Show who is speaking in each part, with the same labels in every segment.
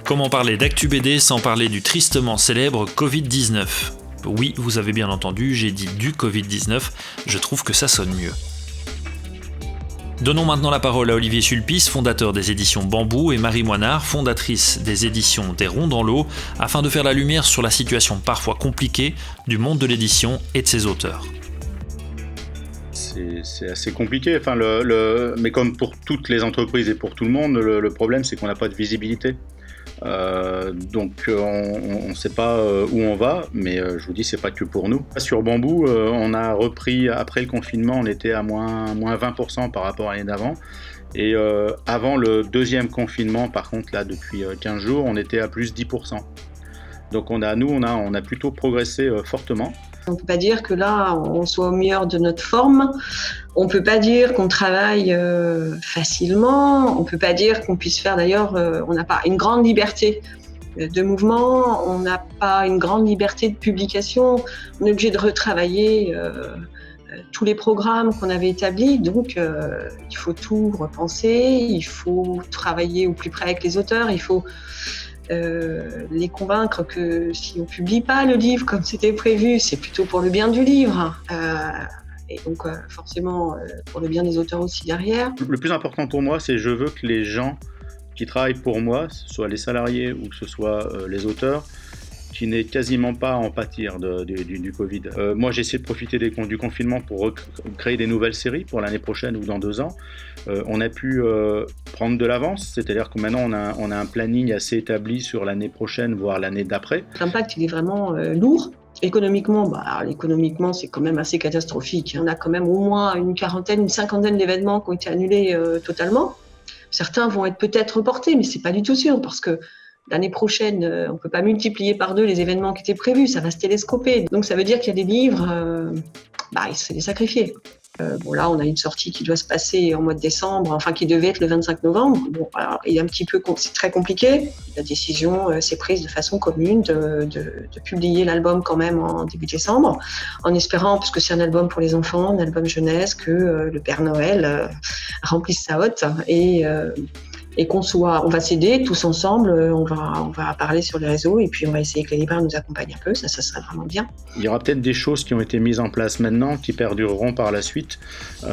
Speaker 1: Comment parler d'actu BD sans parler du tristement célèbre Covid-19 ? Oui, vous avez bien entendu, j'ai dit du Covid-19, je trouve que ça sonne mieux. Donnons maintenant la parole à Olivier Sulpice, fondateur des éditions Bambou, et Marie Moinard, fondatrice des éditions Des Ronds dans l'eau, afin de faire la lumière sur la situation parfois compliquée du monde de l'édition et de ses auteurs.
Speaker 2: C'est assez compliqué, mais comme pour toutes les entreprises et pour tout le monde, le problème c'est qu'on n'a pas de visibilité. Donc on ne sait pas où on va, mais je vous dis c'est pas que pour nous. Sur Bambou, on a repris après le confinement, on était à moins 20% par rapport à l'année d'avant. Et avant le deuxième confinement, par contre là depuis 15 jours, on était à plus 10%. Donc on a plutôt progressé fortement.
Speaker 3: On ne peut pas dire que là, on soit au meilleur de notre forme. On ne peut pas dire qu'on travaille facilement. On ne peut pas dire qu'on puisse faire, d'ailleurs, on n'a pas une grande liberté de mouvement. On n'a pas une grande liberté de publication. On est obligé de retravailler tous les programmes qu'on avait établis. Donc, il faut tout repenser. Il faut travailler au plus près avec les auteurs. Il faut les convaincre que si on publie pas le livre comme c'était prévu, c'est plutôt pour le bien du livre. Et donc forcément pour le bien des auteurs aussi derrière.
Speaker 2: Le plus important pour moi, c'est je veux que les gens qui travaillent pour moi, que ce soit les salariés ou que ce soit les auteurs, qui n'aient quasiment pas à en pâtir du Covid. Moi, j'ai essayé de profiter du confinement pour créer des nouvelles séries pour l'année prochaine ou dans 2 ans. On a pu prendre de l'avance, c'est-à-dire que maintenant on a un planning assez établi sur l'année prochaine, voire l'année d'après.
Speaker 3: L'impact, il est vraiment lourd. Économiquement, économiquement, c'est quand même assez catastrophique. On a quand même au moins une cinquantaine d'événements qui ont été annulés totalement. Certains vont être peut-être reportés, mais c'est pas du tout sûr parce que l'année prochaine, on ne peut pas multiplier par 2 les événements qui étaient prévus, ça va se télescoper. Donc ça veut dire qu'il y a des livres, c'est des sacrifiés. Là, on a une sortie qui doit se passer en mois de décembre, qui devait être le 25 novembre. Alors, c'est très compliqué. La décision s'est prise de façon commune de publier l'album quand même en début décembre, en espérant, parce que c'est un album pour les enfants, un album jeunesse, que le Père Noël remplisse sa hotte et on va s'aider tous ensemble, on va parler sur les réseaux et puis on va essayer que les libraires nous accompagnent un peu, ça serait vraiment bien.
Speaker 2: Il y aura peut-être des choses qui ont été mises en place maintenant qui perdureront par la suite et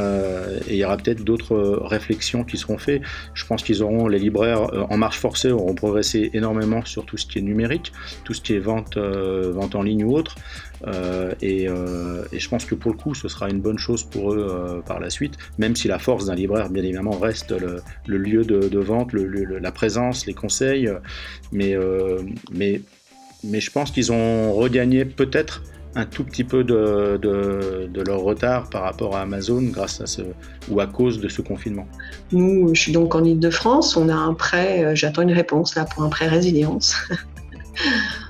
Speaker 2: il y aura peut-être d'autres réflexions qui seront faites. Je pense les libraires en marche forcée auront progressé énormément sur tout ce qui est numérique, tout ce qui est vente en ligne ou autre. Et je pense que pour le coup ce sera une bonne chose pour eux par la suite, même si la force d'un libraire bien évidemment reste le lieu de vente, la présence, les conseils, mais je pense qu'ils ont regagné peut-être un tout petit peu de leur retard par rapport à Amazon grâce à ou à cause de ce confinement.
Speaker 3: Nous, je suis donc en Île-de-France, on a un prêt, j'attends une réponse là pour un prêt résilience.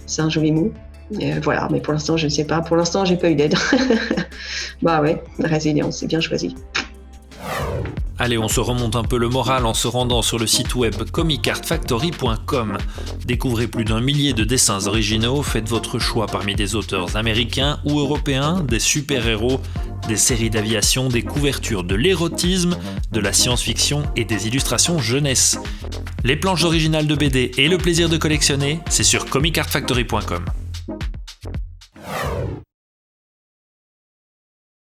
Speaker 3: C'est un joli mot. Voilà, mais pour l'instant, je ne sais pas. Pour l'instant, j'ai pas eu d'aide. Résilience, c'est bien choisi.
Speaker 1: Allez, on se remonte un peu le moral en se rendant sur le site web comicartfactory.com. Découvrez plus d'1 millier de dessins originaux, faites votre choix parmi des auteurs américains ou européens, des super-héros, des séries d'aviation, des couvertures de l'érotisme, de la science-fiction et des illustrations jeunesse. Les planches originales de BD et le plaisir de collectionner, c'est sur comicartfactory.com.